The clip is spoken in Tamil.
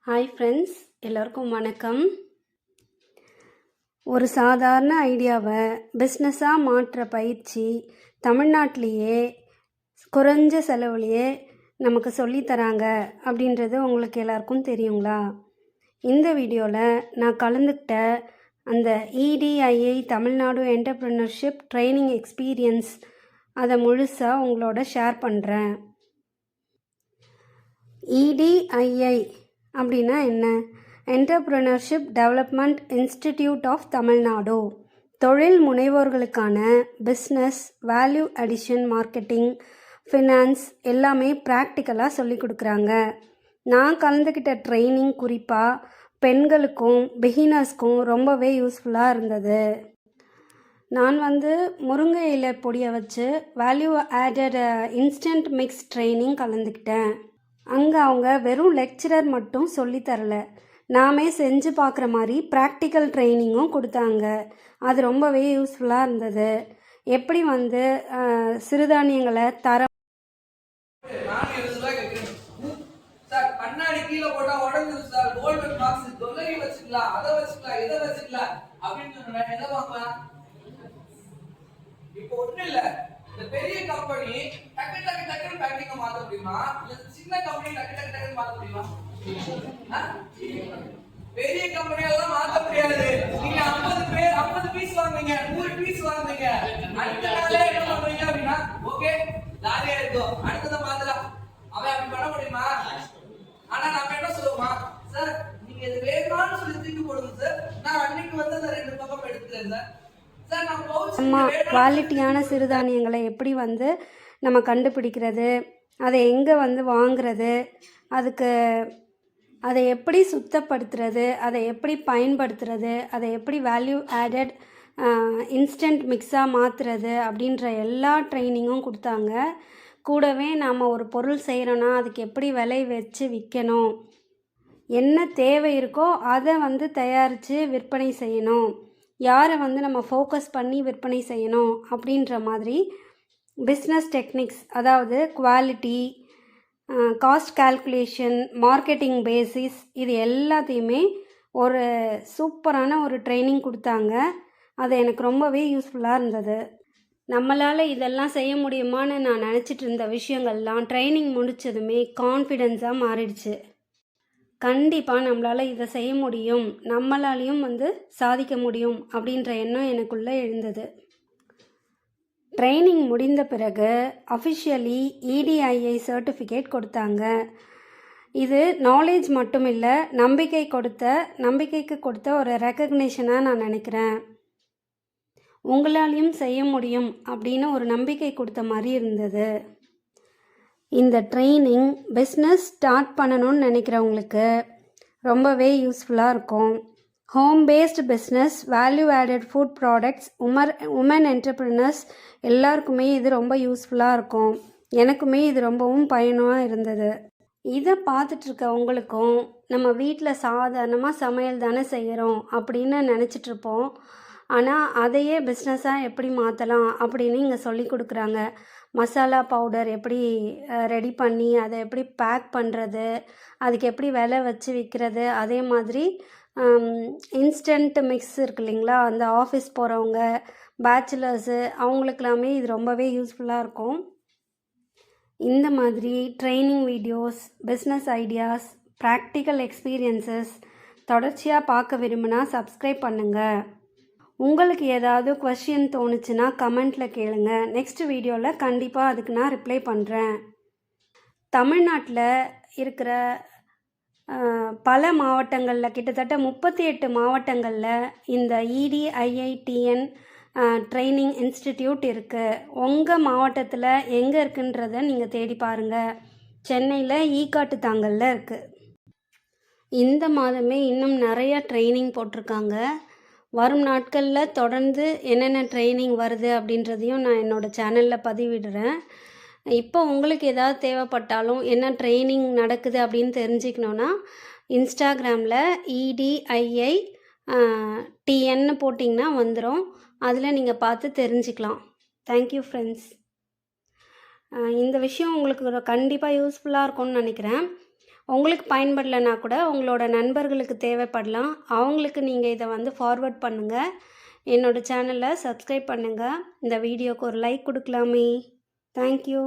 ஹாய் ஃப்ரெண்ட்ஸ், எல்லோருக்கும் வணக்கம். ஒரு சாதாரண ஐடியாவை பிஸ்னஸாக மாற்றுற பயிற்சி தமிழ்நாட்டிலேயே குறைஞ்ச செலவுலையே நமக்கு சொல்லித்தராங்க அப்படின்றது உங்களுக்கு எல்லாருக்கும் தெரியுங்களா? இந்த வீடியோவில் நான் கலந்துக்கிட்ட அந்த EDII Tamil Nadu entrepreneurship training experience அதை முழுசாக உங்களோட ஷேர் பண்ணுறேன். EDII அப்படின்னா என்ன? Entrepreneurship development institute of Tamil Nadu. தொழில் முனைவோர்களுக்கான business, value addition, marketing, finance எல்லாமே ப்ராக்டிக்கலாக சொல்லி கொடுக்குறாங்க. நான் கலந்துக்கிட்ட ட்ரைனிங் குறிப்பாக பெண்களுக்கும் பிகினர்ஸ்க்கும் ரொம்பவே யூஸ்ஃபுல்லாக இருந்தது. நான் முருங்கை இலை பொடியை வச்சு value added instant mix training கலந்துக்கிட்டேன். அங்கே அவங்க வெறும் லெக்சரர் மட்டும் சொல்லித்தரல, நாமே செஞ்சு பார்க்குற மாதிரி ப்ராக்டிக்கல் ட்ரைனிங்கும் கொடுத்தாங்க. அது ரொம்பவே யூஸ்ஃபுல்லாக இருந்தது. எப்படி சிறுதானியங்களை கண்ணாடி கீழே போட்டா உடஞ்சிரு சார், கோல்டன் பாக்ஸ் தொல்லை வச்சுக்கலாம், அதை வச்சுக்கலாம், இதை வச்சுக்கலாம் அப்படின்னு எதை வாங்கலாம்? இப்போ ஒண்ணு இல்ல, இந்த பெரிய கம்பெனி டக்கு டக்கு டக்குன்னு பேக்கிங்க மாத்த முடியுமா? இல்ல சின்ன கம்பெனி டக்கு டக்கு டக்குன்னு மாத்த முடியுமா? பெரிய கம்பெனி எல்லாம் மாத்த முடியாது. நீங்க 50 பீஸ் வாங்குவீங்க, 100 பீஸ் வாங்குவீங்க, அடுத்த நாளே என்ன பண்றீங்க அப்படின்னா ஓகே லாரியா இருக்கும், அடுத்ததை மாத்தலாம். அவன் அப்படி பண்ண முடியுமா? ஆனா நம்ம என்ன சொல்லுவோமா, சார் நீங்க இது வேணும்னு சொல்லி தூக்கி போடுங்க சார், நான் அன்னைக்கு அந்த 2 பக்கம் எடுத்துக்கிறேன் சார். குவாலிட்டியான சிறுதானியங்களை எப்படி நம்ம கண்டுபிடிக்கிறது, அதை எங்கே வாங்குறது, அதை எப்படி சுத்தப்படுத்துறது, அதை எப்படி பயன்படுத்துறது, அதை எப்படி வேல்யூ ஆடட் இன்ஸ்டன்ட் மிக்ஸாக மாற்றுறது அப்படின்ற எல்லா ட்ரைனிங்கும் கொடுத்தாங்க. கூடவே நாம் ஒரு பொருள் செய்கிறோன்னா அதுக்கு எப்படி விலை வச்சு விற்கணும், என்ன தேவை இருக்கோ அதை தயாரித்து விற்பனை செய்யணும், யாரை நம்ம ஃபோக்கஸ் பண்ணி விற்பனை செய்யணும் அப்படின்ற மாதிரி பிஸ்னஸ் டெக்னிக்ஸ், அதாவது quality, cost calculation, marketing basis, இது எல்லாத்தையுமே ஒரு சூப்பரான ஒரு ட்ரைனிங் கொடுத்தாங்க. அது எனக்கு ரொம்பவே யூஸ்ஃபுல்லாக இருந்தது. நம்மளால் இதெல்லாம் செய்ய முடியுமான்னு நான் நினச்சிட்டு இருந்த விஷயங்கள்லாம் ட்ரைனிங் முடித்ததுமே கான்ஃபிடென்ஸாக மாறிடுச்சு. கண்டிப்பாக நம்மளால் இதை செய்ய முடியும், நம்மளாலையும் சாதிக்க முடியும் அப்படின்ற எண்ணம் எனக்குள்ளே எழுந்தது. ட்ரைனிங் முடிந்த பிறகு அஃபிஷியலி EDII சர்டிஃபிகேட் கொடுத்தாங்க. இது நாலேஜ் மட்டும் இல்லை, நம்பிக்கைக்கு கொடுத்த ஒரு ரெக்கக்னிஷனாக நான் நினைக்கிறேன். உங்களாலையும் செய்ய முடியும் அப்படின்னு ஒரு நம்பிக்கை கொடுத்த மாதிரி இருந்தது. இந்த ட்ரைனிங் பிஸ்னஸ் ஸ்டார்ட் பண்ணணும்னு நினைக்கிறவங்களுக்கு ரொம்பவே யூஸ்ஃபுல்லாக இருக்கும். Home based business, value added food products, woman entrepreneurs எல்லாருக்குமே இது ரொம்ப யூஸ்ஃபுல்லாக இருக்கும். எனக்குமே இது ரொம்பவும் பயனுமாக இருந்தது. இதை பார்த்துட்ருக்க உங்களுக்கும் நம்ம வீட்டில் சாதாரணமாக சமையல் தானே செய்கிறோம் அப்படின்னு நினச்சிட்ருப்போம். ஆனால் அதையே பிஸ்னஸாக எப்படி மாற்றலாம் அப்படின்னு இங்கே சொல்லி கொடுக்குறாங்க. மசாலா பவுடர் எப்படி ரெடி பண்ணி அதை எப்படி பேக் பண்ணுறது, அதுக்கு எப்படி விலை வச்சு விற்கிறது, அதே மாதிரி இன்ஸ்டன்ட் மிக்ஸ் இருக்கு இல்லைங்களா, அந்த ஆஃபீஸ் போகிறவங்க, பேச்சுலர்ஸு, அவங்களுக்கெல்லாமே இது ரொம்பவே யூஸ்ஃபுல்லாக இருக்கும். இந்த மாதிரி training videos, business ideas, practical experiences தொடர்ச்சியாக பார்க்க விரும்பினா சப்ஸ்கிரைப் பண்ணுங்கள். உங்களுக்கு ஏதாவது கொஸ்டின் தோணுச்சுன்னா கமெண்ட்டில் கேளுங்க. நெக்ஸ்ட் வீடியோவில் கண்டிப்பாக அதுக்கு நான் ரிப்ளை பண்ணுறேன். தமிழ்நாட்டில் இருக்கிற பல மாவட்டங்களில், கிட்டத்தட்ட 38 மாவட்டங்களில் இந்த EDIITN ட்ரைனிங் இன்ஸ்டிடியூட் இருக்குது. உங்கள் மாவட்டத்தில் எங்கே இருக்குன்றதை நீங்கள் தேடி பாருங்கள். சென்னையில் ஈக்காட்டுத்தாங்கல்ல இருக்குது. இந்த மாதமே இன்னும் நிறைய ட்ரைனிங் போட்டிருக்காங்க. வரும் நாட்களில் தொடர்ந்து என்னென்ன ட்ரைனிங் வருது அப்படின்றதையும் நான் என்னோடய சேனலில் பதிவிடுறேன். இப்போ உங்களுக்கு ஏதாவது தேவைப்பட்டாலும் என்ன ட்ரைனிங் நடக்குது அப்படின்னு தெரிஞ்சுக்கணுன்னா இன்ஸ்டாகிராமில் EDII TN போட்டிங்கன்னா வந்துடும். அதில் நீங்கள் பார்த்து தெரிஞ்சுக்கலாம். Thank you friends. இந்த விஷயம் உங்களுக்கு கண்டிப்பாக யூஸ்ஃபுல்லாக இருக்கும்னு நினைக்கிறேன். உங்களுக்கு பயன்படலைன்னா கூட உங்களோட நண்பர்களுக்கு தேவைப்படலாம். அவங்களுக்கு நீங்கள் இதை வந்து ஃபார்வர்ட் பண்ணுங்கள். என்னோடய சேனலை சப்ஸ்கிரைப் பண்ணுங்கள். இந்த வீடியோக்கு ஒரு லைக் கொடுக்கலாமே. தேங்க்யூ.